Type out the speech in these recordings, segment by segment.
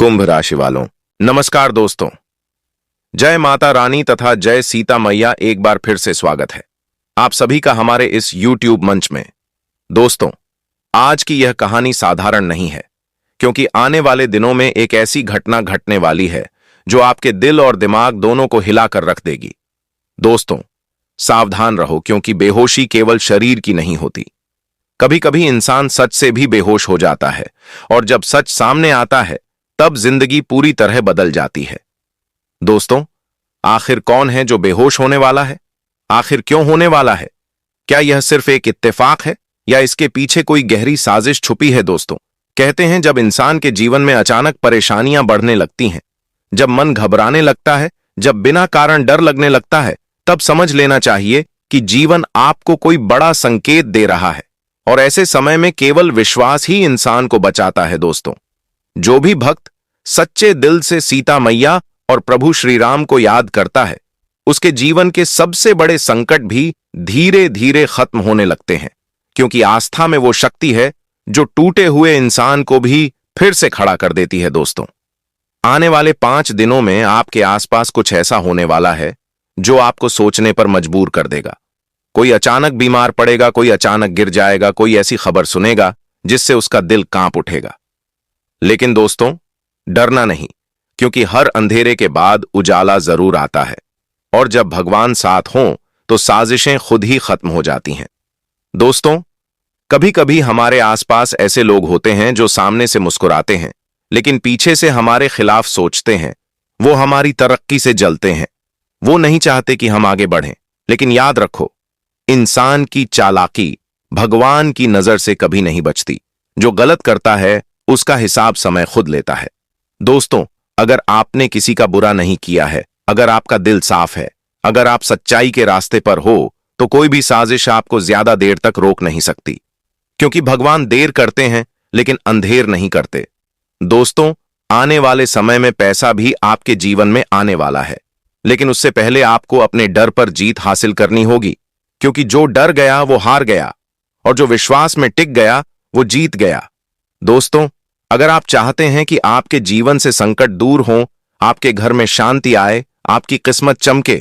कुंभ राशि वालों, नमस्कार दोस्तों। जय माता रानी तथा जय सीता मैया, एक बार फिर से स्वागत है आप सभी का हमारे इस YouTube मंच में। दोस्तों, आज की यह कहानी साधारण नहीं है, क्योंकि आने वाले दिनों में एक ऐसी घटना घटने वाली है जो आपके दिल और दिमाग दोनों को हिलाकर रख देगी। दोस्तों, सावधान रहो, क्योंकि बेहोशी केवल शरीर की नहीं होती। कभी कभी इंसान सच से भी बेहोश हो जाता है, और जब सच सामने आता है तब जिंदगी पूरी तरह बदल जाती है। दोस्तों, आखिर कौन है जो बेहोश होने वाला है? आखिर क्यों होने वाला है? क्या यह सिर्फ एक इत्तेफाक है या इसके पीछे कोई गहरी साजिश छुपी है? दोस्तों, कहते हैं जब इंसान के जीवन में अचानक परेशानियां बढ़ने लगती हैं, जब मन घबराने लगता है, जब बिना कारण डर लगने लगता है, तब समझ लेना चाहिए कि जीवन आपको कोई बड़ा संकेत दे रहा है। और ऐसे समय में केवल विश्वास ही इंसान को बचाता है। दोस्तों, जो भी भक्त सच्चे दिल से सीता मैया और प्रभु श्री राम को याद करता है, उसके जीवन के सबसे बड़े संकट भी धीरे धीरे खत्म होने लगते हैं, क्योंकि आस्था में वो शक्ति है जो टूटे हुए इंसान को भी फिर से खड़ा कर देती है। दोस्तों, आने वाले 5 दिनों में आपके आसपास कुछ ऐसा होने वाला है जो आपको सोचने पर मजबूर कर देगा। कोई अचानक बीमार पड़ेगा, कोई अचानक गिर जाएगा, कोई ऐसी खबर सुनेगा जिससे उसका दिल कांप उठेगा। लेकिन दोस्तों, डरना नहीं, क्योंकि हर अंधेरे के बाद उजाला जरूर आता है, और जब भगवान साथ हों तो साजिशें खुद ही खत्म हो जाती हैं। दोस्तों, कभी कभी हमारे आसपास ऐसे लोग होते हैं जो सामने से मुस्कुराते हैं, लेकिन पीछे से हमारे खिलाफ सोचते हैं। वो हमारी तरक्की से जलते हैं, वो नहीं चाहते कि हम आगे बढ़ें। लेकिन याद रखो, इंसान की चालाकी भगवान की नजर से कभी नहीं बचती। जो गलत करता है उसका हिसाब समय खुद लेता है। दोस्तों, अगर आपने किसी का बुरा नहीं किया है, अगर आपका दिल साफ है, अगर आप सच्चाई के रास्ते पर हो, तो कोई भी साजिश आपको ज्यादा देर तक रोक नहीं सकती, क्योंकि भगवान देर करते हैं लेकिन अंधेर नहीं करते। दोस्तों, आने वाले समय में पैसा भी आपके जीवन में आने वाला है, लेकिन उससे पहले आपको अपने डर पर जीत हासिल करनी होगी, क्योंकि जो डर गया वो हार गया, और जो विश्वास में टिक गया वो जीत गया। दोस्तों, अगर आप चाहते हैं कि आपके जीवन से संकट दूर हो, आपके घर में शांति आए, आपकी किस्मत चमके,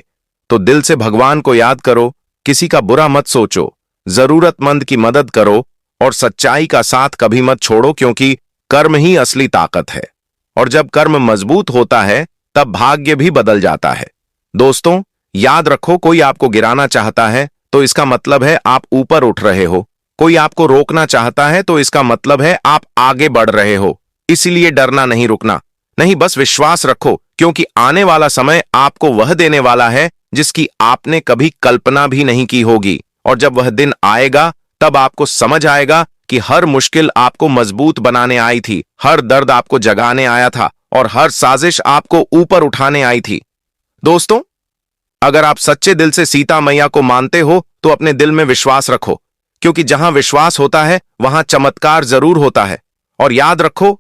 तो दिल से भगवान को याद करो, किसी का बुरा मत सोचो, जरूरतमंद की मदद करो, और सच्चाई का साथ कभी मत छोड़ो, क्योंकि कर्म ही असली ताकत है, और जब कर्म मजबूत होता है तब भाग्य भी बदल जाता है। दोस्तों, याद रखो, कोई आपको गिराना चाहता है तो इसका मतलब है आप ऊपर उठ रहे हो। कोई आपको रोकना चाहता है तो इसका मतलब है आप आगे बढ़ रहे हो। इसलिए डरना नहीं, रुकना नहीं, बस विश्वास रखो, क्योंकि आने वाला समय आपको वह देने वाला है जिसकी आपने कभी कल्पना भी नहीं की होगी। और जब वह दिन आएगा तब आपको समझ आएगा कि हर मुश्किल आपको मजबूत बनाने आई थी, हर दर्द आपको जगाने आया था, और हर साजिश आपको ऊपर उठाने आई थी। दोस्तों, अगर आप सच्चे दिल से सीता मैया को मानते हो तो अपने दिल में विश्वास रखो, क्योंकि जहां विश्वास होता है वहां चमत्कार जरूर होता है। और याद रखो,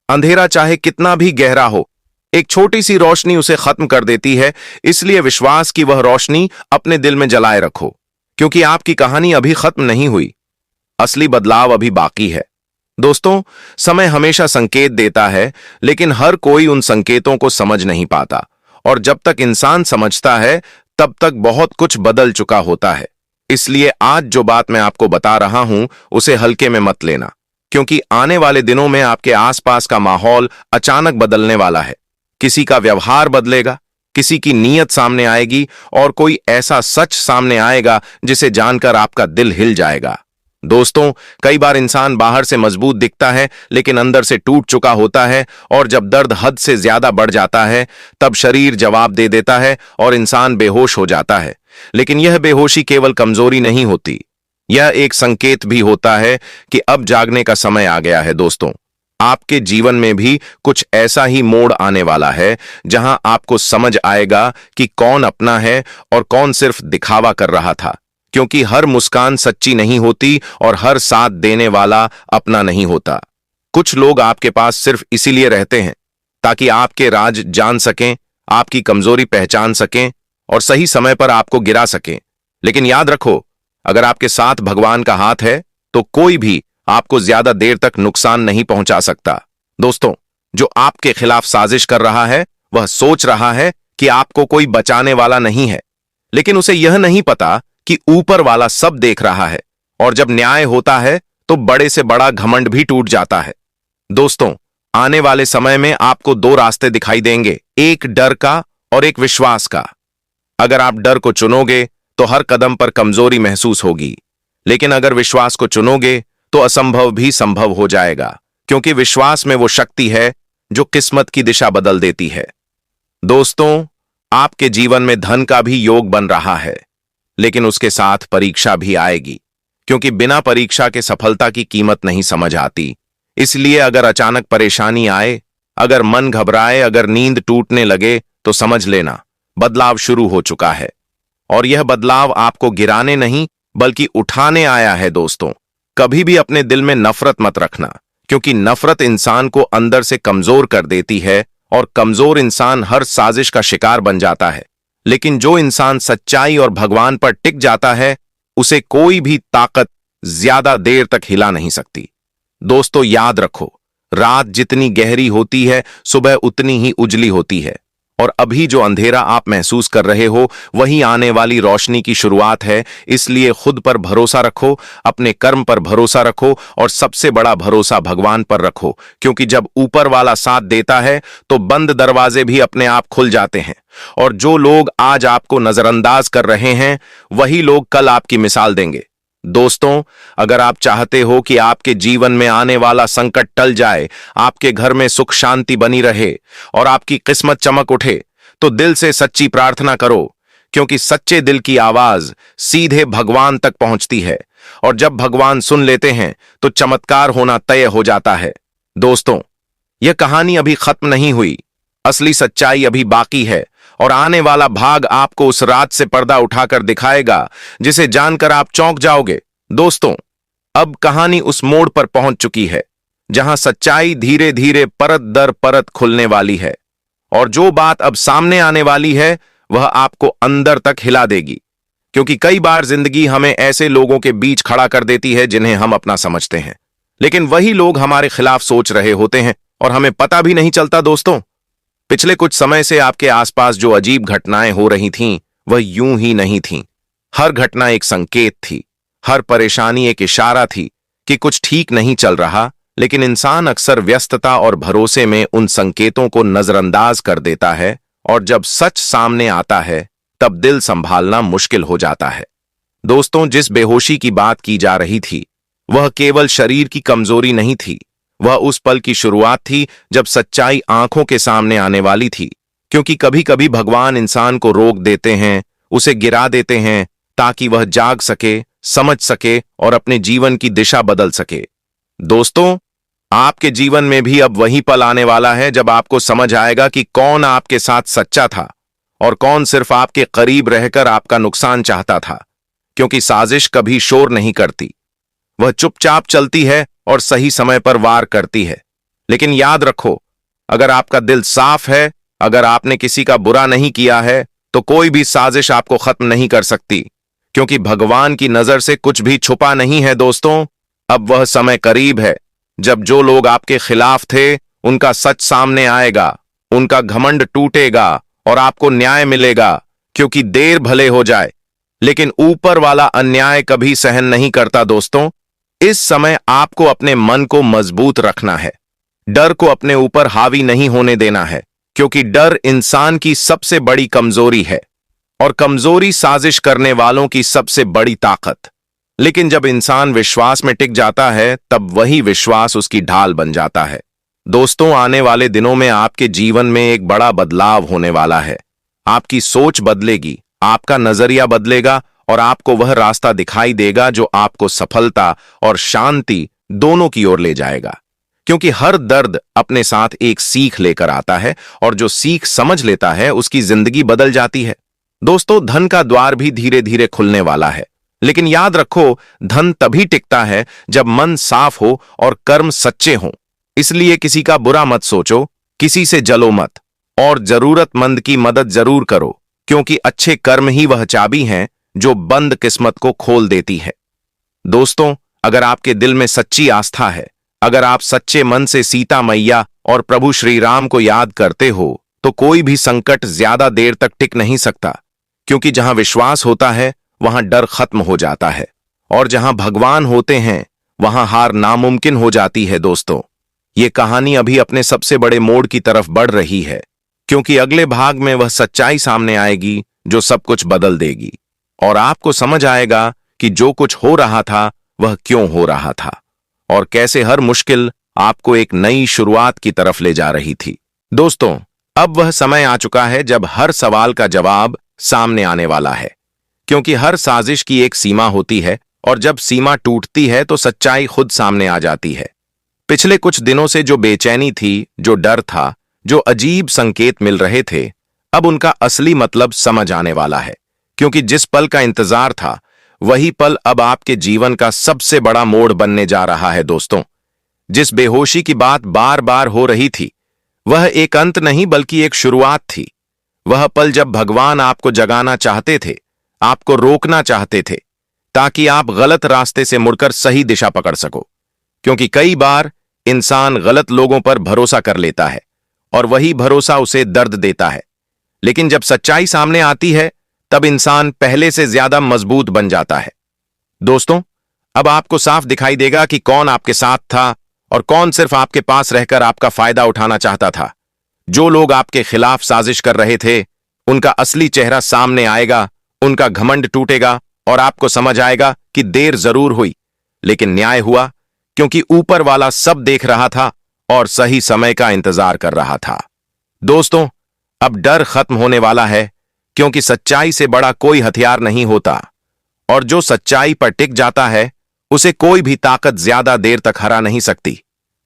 अंधेरा चाहे कितना भी गहरा हो, एक छोटी सी रोशनी उसे खत्म कर देती है। इसलिए विश्वास की वह रोशनी अपने दिल में जलाए रखो, क्योंकि आपकी कहानी अभी खत्म नहीं हुई, असली बदलाव अभी बाकी है। दोस्तों, समय हमेशा संकेत देता है, लेकिन हर कोई उन संकेतों को समझ नहीं पाता, और जब तक इंसान समझता है तब तक बहुत कुछ बदल चुका होता है। इसलिए आज जो बात मैं आपको बता रहा हूं उसे हल्के में मत लेना, क्योंकि आने वाले दिनों में आपके आसपास का माहौल अचानक बदलने वाला है। किसी का व्यवहार बदलेगा, किसी की नीयत सामने आएगी, और कोई ऐसा सच सामने आएगा जिसे जानकर आपका दिल हिल जाएगा। दोस्तों, कई बार इंसान बाहर से मजबूत दिखता है लेकिन अंदर से टूट चुका होता है, और जब दर्द हद से ज्यादा बढ़ जाता है तब शरीर जवाब दे देता है और इंसान बेहोश हो जाता है। लेकिन यह बेहोशी केवल कमजोरी नहीं होती, यह एक संकेत भी होता है कि अब जागने का समय आ गया है। दोस्तों, आपके जीवन में भी कुछ ऐसा ही मोड़ आने वाला है जहां आपको समझ आएगा कि कौन अपना है और कौन सिर्फ दिखावा कर रहा था, क्योंकि हर मुस्कान सच्ची नहीं होती और हर साथ देने वाला अपना नहीं होता। कुछ लोग आपके पास सिर्फ इसीलिए रहते हैं ताकि आपके राज जान सकें, आपकी कमजोरी पहचान सकें और सही समय पर आपको गिरा सकें। लेकिन याद रखो, अगर आपके साथ भगवान का हाथ है तो कोई भी आपको ज्यादा देर तक नुकसान नहीं पहुंचा सकता। दोस्तों, जो आपके खिलाफ साजिश कर रहा है वह सोच रहा है कि आपको कोई बचाने वाला नहीं है, लेकिन उसे यह नहीं पता कि ऊपर वाला सब देख रहा है, और जब न्याय होता है तो बड़े से बड़ा घमंड भी टूट जाता है। दोस्तों, आने वाले समय में आपको दो रास्ते दिखाई देंगे, एक डर का और एक विश्वास का। अगर आप डर को चुनोगे तो हर कदम पर कमजोरी महसूस होगी, लेकिन अगर विश्वास को चुनोगे तो असंभव भी संभव हो जाएगा, क्योंकि विश्वास में वो शक्ति है जो किस्मत की दिशा बदल देती है। दोस्तों, आपके जीवन में धन का भी योग बन रहा है, लेकिन उसके साथ परीक्षा भी आएगी, क्योंकि बिना परीक्षा के सफलता की कीमत नहीं समझ आती। इसलिए अगर अचानक परेशानी आए, अगर मन घबराए, अगर नींद टूटने लगे, तो समझ लेना बदलाव शुरू हो चुका है। और यह बदलाव आपको गिराने नहीं बल्कि उठाने आया है। दोस्तों, कभी भी अपने दिल में नफरत मत रखना, क्योंकि नफरत इंसान को अंदर से कमजोर कर देती है और कमजोर इंसान हर साजिश का शिकार बन जाता है। लेकिन जो इंसान सच्चाई और भगवान पर टिक जाता है, उसे कोई भी ताकत ज्यादा देर तक हिला नहीं सकती। दोस्तों, याद रखो, रात जितनी गहरी होती है, सुबह उतनी ही उजली होती है, और अभी जो अंधेरा आप महसूस कर रहे हो वही आने वाली रोशनी की शुरुआत है। इसलिए खुद पर भरोसा रखो, अपने कर्म पर भरोसा रखो, और सबसे बड़ा भरोसा भगवान पर रखो, क्योंकि जब ऊपर वाला साथ देता है तो बंद दरवाजे भी अपने आप खुल जाते हैं। और जो लोग आज आपको नजरअंदाज कर रहे हैं, वही लोग कल आपकी मिसाल देंगे। दोस्तों, अगर आप चाहते हो कि आपके जीवन में आने वाला संकट टल जाए, आपके घर में सुख शांति बनी रहे और आपकी किस्मत चमक उठे, तो दिल से सच्ची प्रार्थना करो, क्योंकि सच्चे दिल की आवाज सीधे भगवान तक पहुंचती है, और जब भगवान सुन लेते हैं तो चमत्कार होना तय हो जाता है। दोस्तों, यह कहानी अभी खत्म नहीं हुई, असली सच्चाई अभी बाकी है, और आने वाला भाग आपको उस रात से पर्दा उठाकर दिखाएगा जिसे जानकर आप चौंक जाओगे। दोस्तों, अब कहानी उस मोड़ पर पहुंच चुकी है जहां सच्चाई धीरे धीरे परत दर परत खुलने वाली है, और जो बात अब सामने आने वाली है वह आपको अंदर तक हिला देगी, क्योंकि कई बार जिंदगी हमें ऐसे लोगों के बीच खड़ा कर देती है जिन्हें हम अपना समझते हैं, लेकिन वही लोग हमारे खिलाफ सोच रहे होते हैं और हमें पता भी नहीं चलता। दोस्तों, पिछले कुछ समय से आपके आसपास जो अजीब घटनाएं हो रही थीं, वह यूं ही नहीं थीं। हर घटना एक संकेत थी, हर परेशानी एक इशारा थी कि कुछ ठीक नहीं चल रहा, लेकिन इंसान अक्सर व्यस्तता और भरोसे में उन संकेतों को नजरअंदाज कर देता है, और जब सच सामने आता है तब दिल संभालना मुश्किल हो जाता है। दोस्तों, जिस बेहोशी की बात की जा रही थी वह केवल शरीर की कमजोरी नहीं थी, वह उस पल की शुरुआत थी जब सच्चाई आंखों के सामने आने वाली थी। क्योंकि कभी कभी भगवान इंसान को रोक देते हैं, उसे गिरा देते हैं, ताकि वह जाग सके, समझ सके और अपने जीवन की दिशा बदल सके। दोस्तों, आपके जीवन में भी अब वही पल आने वाला है जब आपको समझ आएगा कि कौन आपके साथ सच्चा था और कौन सिर्फ आपके करीब रहकर आपका नुकसान चाहता था। क्योंकि साजिश कभी शोर नहीं करती, वह चुपचाप चलती है और सही समय पर वार करती है। लेकिन याद रखो, अगर आपका दिल साफ है, अगर आपने किसी का बुरा नहीं किया है, तो कोई भी साजिश आपको खत्म नहीं कर सकती, क्योंकि भगवान की नजर से कुछ भी छुपा नहीं है। दोस्तों, अब वह समय करीब है जब जो लोग आपके खिलाफ थे उनका सच सामने आएगा, उनका घमंड टूटेगा और आपको न्याय मिलेगा। क्योंकि देर भले हो जाए, लेकिन ऊपर वाला अन्याय कभी सहन नहीं करता। दोस्तों, इस समय आपको अपने मन को मजबूत रखना है, डर को अपने ऊपर हावी नहीं होने देना है, क्योंकि डर इंसान की सबसे बड़ी कमजोरी है और कमजोरी साजिश करने वालों की सबसे बड़ी ताकत। लेकिन जब इंसान विश्वास में टिक जाता है, तब वही विश्वास उसकी ढाल बन जाता है। दोस्तों, आने वाले दिनों में आपके जीवन में एक बड़ा बदलाव होने वाला है। आपकी सोच बदलेगी, आपका नजरिया बदलेगा, और आपको वह रास्ता दिखाई देगा जो आपको सफलता और शांति दोनों की ओर ले जाएगा। क्योंकि हर दर्द अपने साथ एक सीख लेकर आता है, और जो सीख समझ लेता है उसकी जिंदगी बदल जाती है। दोस्तों, धन का द्वार भी धीरे धीरे खुलने वाला है, लेकिन याद रखो, धन तभी टिकता है जब मन साफ हो और कर्म सच्चे हों। इसलिए किसी का बुरा मत सोचो, किसी से जलो मत, और जरूरतमंद की मदद जरूर करो, क्योंकि अच्छे कर्म ही वह चाबी हैं जो बंद किस्मत को खोल देती है। दोस्तों, अगर आपके दिल में सच्ची आस्था है, अगर आप सच्चे मन से सीता मैया और प्रभु श्री राम को याद करते हो तो कोई भी संकट ज्यादा देर तक टिक नहीं सकता, क्योंकि जहां विश्वास होता है वहां डर खत्म हो जाता है, और जहां भगवान होते हैं वहां हार नामुमकिन हो जाती है। दोस्तों, ये कहानी अभी अपने सबसे बड़े मोड़ की तरफ बढ़ रही है, क्योंकि अगले भाग में वह सच्चाई सामने आएगी जो सब कुछ बदल देगी, और आपको समझ आएगा कि जो कुछ हो रहा था वह क्यों हो रहा था, और कैसे हर मुश्किल आपको एक नई शुरुआत की तरफ ले जा रही थी। दोस्तों, अब वह समय आ चुका है जब हर सवाल का जवाब सामने आने वाला है, क्योंकि हर साजिश की एक सीमा होती है, और जब सीमा टूटती है तो सच्चाई खुद सामने आ जाती है। पिछले कुछ दिनों से जो बेचैनी थी, जो डर था, जो अजीब संकेत मिल रहे थे, अब उनका असली मतलब समझ आने वाला है, क्योंकि जिस पल का इंतजार था वही पल अब आपके जीवन का सबसे बड़ा मोड़ बनने जा रहा है। दोस्तों, जिस बेहोशी की बात बार बार हो रही थी वह एक अंत नहीं बल्कि एक शुरुआत थी। वह पल जब भगवान आपको जगाना चाहते थे, आपको रोकना चाहते थे, ताकि आप गलत रास्ते से मुड़कर सही दिशा पकड़ सको, क्योंकि कई बार इंसान गलत लोगों पर भरोसा कर लेता है और वही भरोसा उसे दर्द देता है, लेकिन जब सच्चाई सामने आती है तब इंसान पहले से ज्यादा मजबूत बन जाता है। दोस्तों, अब आपको साफ दिखाई देगा कि कौन आपके साथ था और कौन सिर्फ आपके पास रहकर आपका फायदा उठाना चाहता था। जो लोग आपके खिलाफ साजिश कर रहे थे उनका असली चेहरा सामने आएगा, उनका घमंड टूटेगा और आपको समझ आएगा कि देर जरूर हुई लेकिन न्याय हुआ, क्योंकि ऊपर वाला सब देख रहा था और सही समय का इंतजार कर रहा था। दोस्तों, अब डर खत्म होने वाला है, क्योंकि सच्चाई से बड़ा कोई हथियार नहीं होता, और जो सच्चाई पर टिक जाता है उसे कोई भी ताकत ज्यादा देर तक हरा नहीं सकती।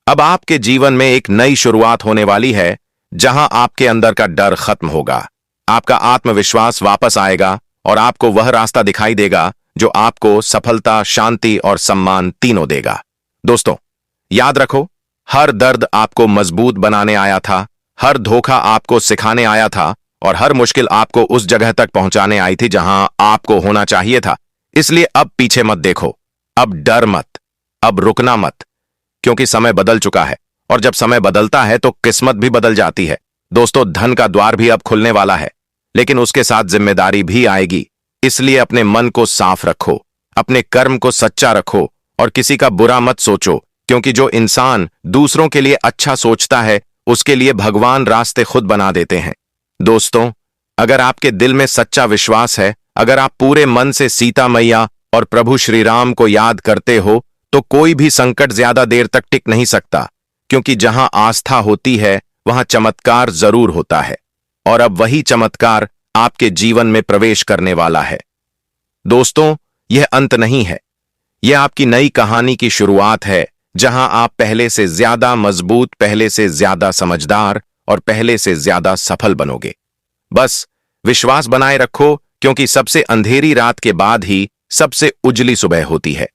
अब आपके जीवन में एक नई शुरुआत होने वाली है, जहां आपके अंदर का डर खत्म होगा, आपका आत्मविश्वास वापस आएगा और आपको वह रास्ता दिखाई देगा जो आपको सफलता, शांति और सम्मान तीनों देगा। दोस्तों, याद रखो, हर दर्द आपको मजबूत बनाने आया था, हर धोखा आपको सिखाने आया था, और हर मुश्किल आपको उस जगह तक पहुंचाने आई थी जहां आपको होना चाहिए था। इसलिए अब पीछे मत देखो, अब डर मत, अब रुकना मत, क्योंकि समय बदल चुका है, और जब समय बदलता है तो किस्मत भी बदल जाती है। दोस्तों, धन का द्वार भी अब खुलने वाला है, लेकिन उसके साथ जिम्मेदारी भी आएगी। इसलिए अपने मन को साफ रखो, अपने कर्म को सच्चा रखो और किसी का बुरा मत सोचो, क्योंकि जो इंसान दूसरों के लिए अच्छा सोचता है उसके लिए भगवान रास्ते खुद बना देते हैं। दोस्तों, अगर आपके दिल में सच्चा विश्वास है, अगर आप पूरे मन से सीता मैया और प्रभु श्री राम को याद करते हो, तो कोई भी संकट ज्यादा देर तक टिक नहीं सकता, क्योंकि जहां आस्था होती है वहां चमत्कार जरूर होता है, और अब वही चमत्कार आपके जीवन में प्रवेश करने वाला है। दोस्तों, यह अंत नहीं है, यह आपकी नई कहानी की शुरुआत है, जहां आप पहले से ज्यादा मजबूत, पहले से ज्यादा समझदार और पहले से ज्यादा सफल बनोगे। बस विश्वास बनाए रखो, क्योंकि सबसे अंधेरी रात के बाद ही सबसे उजली सुबह होती है,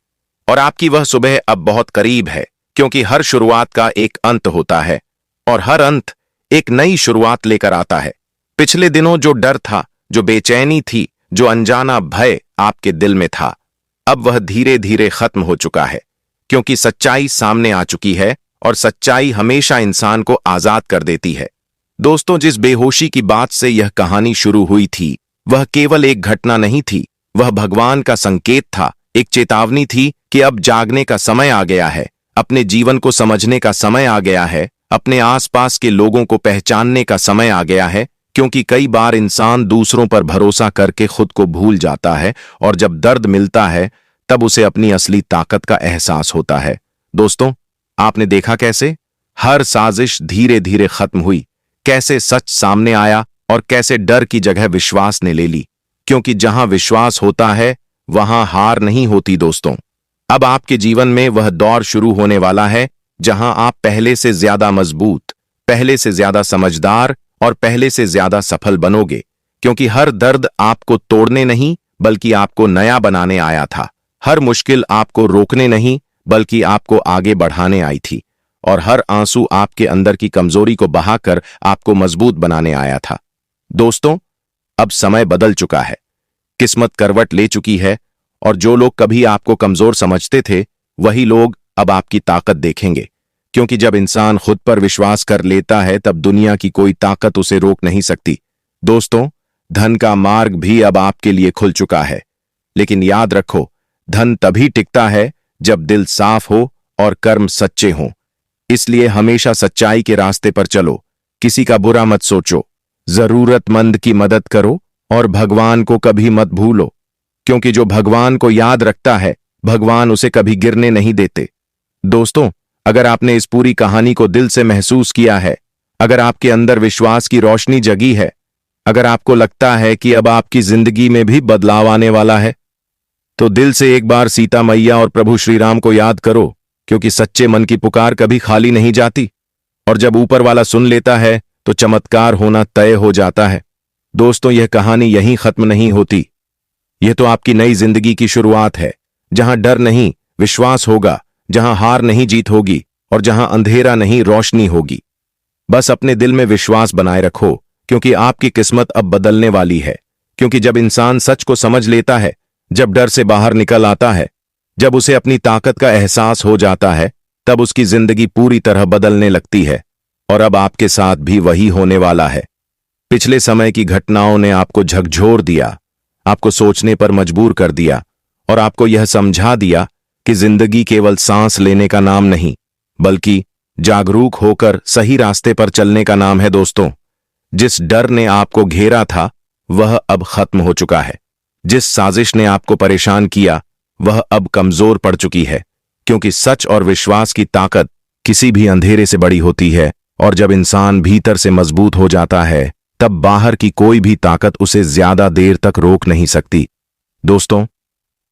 और आपकी वह सुबह अब बहुत करीब है, क्योंकि हर शुरुआत का एक अंत होता है और हर अंत एक नई शुरुआत लेकर आता है। पिछले दिनों जो डर था, जो बेचैनी थी, जो अनजाना भय आपके दिल में था, अब वह धीरे धीरे खत्म हो चुका है, क्योंकि सच्चाई सामने आ चुकी है, और सच्चाई हमेशा इंसान को आजाद कर देती है। दोस्तों, जिस बेहोशी की बात से यह कहानी शुरू हुई थी वह केवल एक घटना नहीं थी, वह भगवान का संकेत था, एक चेतावनी थी कि अब जागने का समय आ गया है, अपने जीवन को समझने का समय आ गया है, अपने आसपास के लोगों को पहचानने का समय आ गया है, क्योंकि कई बार इंसान दूसरों पर भरोसा करके खुद को भूल जाता है, और जब दर्द मिलता है तब उसे अपनी असली ताकत का एहसास होता है। दोस्तों, आपने देखा कैसे हर साजिश धीरे धीरे खत्म हुई, कैसे सच सामने आया और कैसे डर की जगह विश्वास ने ले ली, क्योंकि जहां विश्वास होता है वहां हार नहीं होती। दोस्तों, अब आपके जीवन में वह दौर शुरू होने वाला है जहां आप पहले से ज्यादा मजबूत, पहले से ज्यादा समझदार और पहले से ज्यादा सफल बनोगे, क्योंकि हर दर्द आपको तोड़ने नहीं बल्कि आपको नया बनाने आया था, हर मुश्किल आपको रोकने नहीं बल्कि आपको आगे बढ़ाने आई थी, और हर आंसू आपके अंदर की कमजोरी को बहाकर आपको मजबूत बनाने आया था। दोस्तों, अब समय बदल चुका है, किस्मत करवट ले चुकी है, और जो लोग कभी आपको कमजोर समझते थे वही लोग अब आपकी ताकत देखेंगे, क्योंकि जब इंसान खुद पर विश्वास कर लेता है तब दुनिया की कोई ताकत उसे रोक नहीं सकती। दोस्तों, धन का मार्ग भी अब आपके लिए खुल चुका है, लेकिन याद रखो, धन तभी टिकता है जब दिल साफ हो और कर्म सच्चे हों। इसलिए हमेशा सच्चाई के रास्ते पर चलो, किसी का बुरा मत सोचो, जरूरतमंद की मदद करो और भगवान को कभी मत भूलो, क्योंकि जो भगवान को याद रखता है भगवान उसे कभी गिरने नहीं देते। दोस्तों, अगर आपने इस पूरी कहानी को दिल से महसूस किया है, अगर आपके अंदर विश्वास की रोशनी जगी है, अगर आपको लगता है कि अब आपकी जिंदगी में भी बदलाव आने वाला है, तो दिल से एक बार सीता मैया और प्रभु श्री राम को याद करो, क्योंकि सच्चे मन की पुकार कभी खाली नहीं जाती और जब ऊपर वाला सुन लेता है तो चमत्कार होना तय हो जाता है। दोस्तों, यह कहानी यहीं खत्म नहीं होती। यह तो आपकी नई जिंदगी की शुरुआत है, जहां डर नहीं विश्वास होगा, जहां हार नहीं जीत होगी और जहां अंधेरा नहीं रोशनी होगी। बस अपने दिल में विश्वास बनाए रखो, क्योंकि आपकी किस्मत अब बदलने वाली है। क्योंकि जब इंसान सच को समझ लेता है, जब डर से बाहर निकल आता है, जब उसे अपनी ताकत का एहसास हो जाता है, तब उसकी जिंदगी पूरी तरह बदलने लगती है। और अब आपके साथ भी वही होने वाला है। पिछले समय की घटनाओं ने आपको झकझोर दिया, आपको सोचने पर मजबूर कर दिया और आपको यह समझा दिया कि जिंदगी केवल सांस लेने का नाम नहीं, बल्कि जागरूक होकर सही रास्ते पर चलने का नाम है। दोस्तों, जिस डर ने आपको घेरा था वह अब खत्म हो चुका है। जिस साजिश ने आपको परेशान किया वह अब कमजोर पड़ चुकी है, क्योंकि सच और विश्वास की ताकत किसी भी अंधेरे से बड़ी होती है और जब इंसान भीतर से मजबूत हो जाता है तब बाहर की कोई भी ताकत उसे ज्यादा देर तक रोक नहीं सकती। दोस्तों,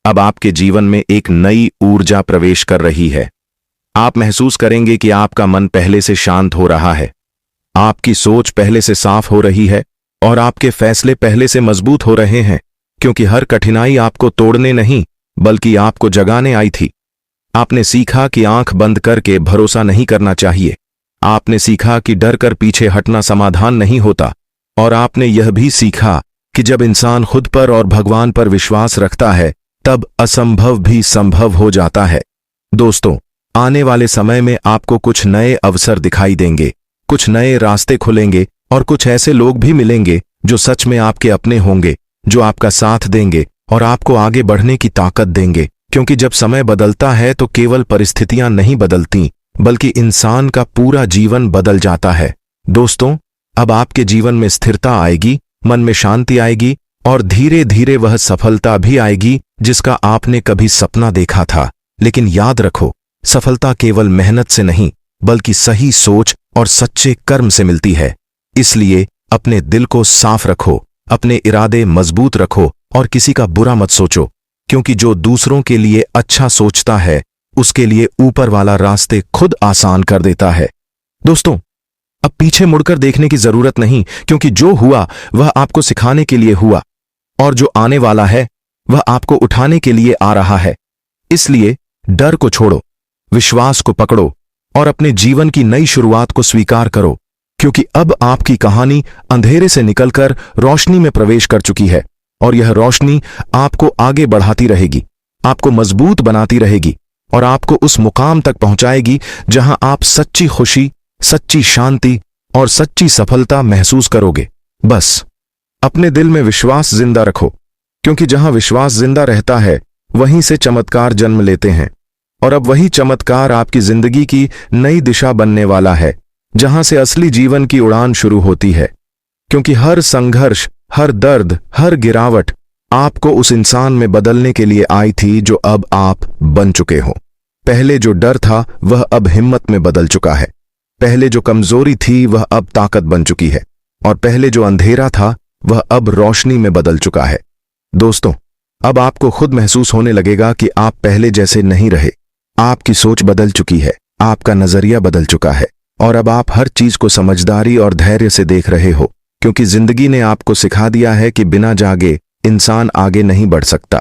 अब आपके जीवन में एक नई ऊर्जा प्रवेश कर रही है। आप महसूस करेंगे कि आपका मन पहले से शांत हो रहा है, आपकी सोच पहले से साफ हो रही है और आपके फैसले पहले से मजबूत हो रहे हैं, क्योंकि हर कठिनाई आपको तोड़ने नहीं बल्कि आपको जगाने आई थी। आपने सीखा कि आंख बंद करके भरोसा नहीं करना चाहिए, आपने सीखा कि डर कर पीछे हटना समाधान नहीं होता और आपने यह भी सीखा कि जब इंसान खुद पर और भगवान पर विश्वास रखता है तब असंभव भी संभव हो जाता है। दोस्तों, आने वाले समय में आपको कुछ नए अवसर दिखाई देंगे, कुछ नए रास्ते खुलेंगे और कुछ ऐसे लोग भी मिलेंगे जो सच में आपके अपने होंगे, जो आपका साथ देंगे और आपको आगे बढ़ने की ताकत देंगे। क्योंकि जब समय बदलता है तो केवल परिस्थितियां नहीं बदलती बल्कि इंसान का पूरा जीवन बदल जाता है। दोस्तों, अब आपके जीवन में स्थिरता आएगी, मन में शांति आएगी और धीरे धीरे वह सफलता भी आएगी जिसका आपने कभी सपना देखा था। लेकिन याद रखो, सफलता केवल मेहनत से नहीं बल्कि सही सोच और सच्चे कर्म से मिलती है। इसलिए अपने दिल को साफ रखो, अपने इरादे मजबूत रखो और किसी का बुरा मत सोचो, क्योंकि जो दूसरों के लिए अच्छा सोचता है उसके लिए ऊपर वाला रास्ते खुद आसान कर देता है। दोस्तों, अब पीछे मुड़कर देखने की जरूरत नहीं, क्योंकि जो हुआ वह आपको सिखाने के लिए हुआ और जो आने वाला है वह आपको उठाने के लिए आ रहा है। इसलिए डर को छोड़ो, विश्वास को पकड़ो और अपने जीवन की नई शुरुआत को स्वीकार करो, क्योंकि अब आपकी कहानी अंधेरे से निकलकर रोशनी में प्रवेश कर चुकी है और यह रोशनी आपको आगे बढ़ाती रहेगी, आपको मजबूत बनाती रहेगी और आपको उस मुकाम तक पहुंचाएगी जहां आप सच्ची खुशी, सच्ची शांति और सच्ची सफलता महसूस करोगे। बस अपने दिल में विश्वास जिंदा रखो, क्योंकि जहां विश्वास जिंदा रहता है वहीं से चमत्कार जन्म लेते हैं और अब वही चमत्कार आपकी जिंदगी की नई दिशा बनने वाला है, जहां से असली जीवन की उड़ान शुरू होती है। क्योंकि हर संघर्ष, हर दर्द, हर गिरावट आपको उस इंसान में बदलने के लिए आई थी जो अब आप बन चुके हो। पहले जो डर था वह अब हिम्मत में बदल चुका है, पहले जो कमजोरी थी वह अब ताकत बन चुकी है और पहले जो अंधेरा था वह अब रोशनी में बदल चुका है। दोस्तों, अब आपको खुद महसूस होने लगेगा कि आप पहले जैसे नहीं रहे, आपकी सोच बदल चुकी है, आपका नजरिया बदल चुका है और अब आप हर चीज को समझदारी और धैर्य से देख रहे हो, क्योंकि जिंदगी ने आपको सिखा दिया है कि बिना जागे इंसान आगे नहीं बढ़ सकता।